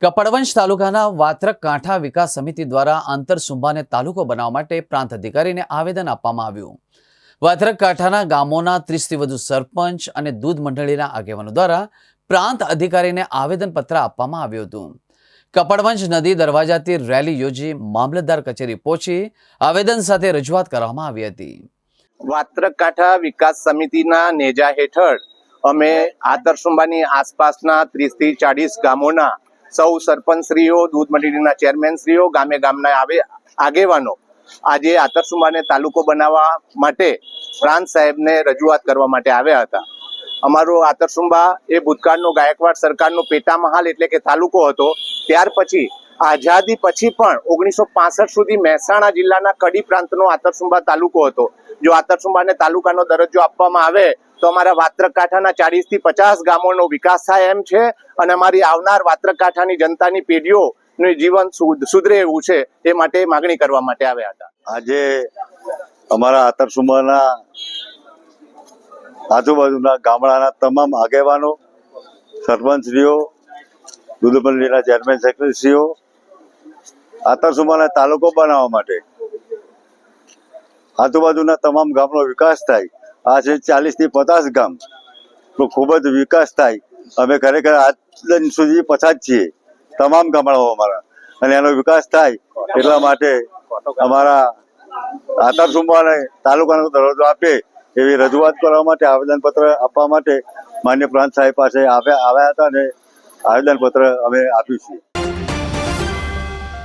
કપડવંજ તાલુકાના વાત્રક કાંઠા વિકાસ સમિતિ દ્વારા આંતરસુંબાને તાલુકો બનાવવા માટે પ્રાંત અધિકારીને આવેદન આપવામાં આવ્યું। વાત્રક કાંઠાના ગામોના 30થી વધુ સરપંચ અને દૂધ મંડળીના આગેવાનો દ્વારા પ્રાંત અધિકારીને આવેદનપત્ર આપવામાં આવ્યું હતું। કપડવંજ નદી દરવાજાથી રેલી યોજી મામલતદાર કચેરી પહોંચી આવેદન સાથે રજૂઆત કરવામાં આવી હતી। વાત્રક કાંઠા વિકાસ સમિતિના નેજા હેઠળ અમે આંતરસુંબાની આસપાસના 30 થી 40 ગામોના સૌ સરપંચશ્રીઓ, દૂધ મંડળીના ચેરમેનશ્રીઓ, ગામના આગેવાનો આજે આંતરસુંબાને તાલુકો બનાવવા માટે પ્રાંત સાહેબને રજૂઆત કરવા માટે આવ્યા હતા। અમારો આંતરસુંબા એ ભૂતકાળનો ગાયકવાડ સરકારનો પેટામહાલ એટલે કે તાલુકો હતો। ત્યાર પછી આઝાદી પછી પણ 1965 સુધી મહેસાણા જિલ્લાના કડી પ્રાંતનો આંતરસુંબા તાલુકો હતો। જો આંતરસુંબાને તાલુકાનો દરજ્જો આપવામાં આવે તો અમારા વાત્રક કાંઠાના 40 થી 50 ગામોનો વિકાસ થાય એમ છે અને અમારી આવનાર વાત્રક કાંઠાની જનતાની પેઢીઓનું જીવન સુધરે એવું છે। એ માટે માગણી કરવા માટે આવ્યા હતા। આજે અમારા આંતરસુંબાના આજુબાજુના ગામડાના તમામ આગેવાનો, સરપંચશ્રીઓ, દૂધ મંડળીના ચેરમેન સેક્રેટરીશ્રીઓ આંતરસુંબાને તાલુકો બનાવવા માટે આજુબાજુના તમામ ગામનો વિકાસ થાય, આ છે 40 થી 50 ગામ તો ખૂબ જ વિકાસ થાય। અમે ખરેખર આજ સુધી પછાત છીએ તમામ ગામડાઓ અમારા, અને એનો વિકાસ થાય એટલા માટે અમારા આંતરસુંબાને તાલુકાનો દરજ્જો આપે એવી રજૂઆત કરવા માટે આવેદનપત્ર આપવા માટે માન્ય પ્રાંત સાહેબ પાસે આવ્યા હતા અને આવેદનપત્ર અમે આપ્યું છે।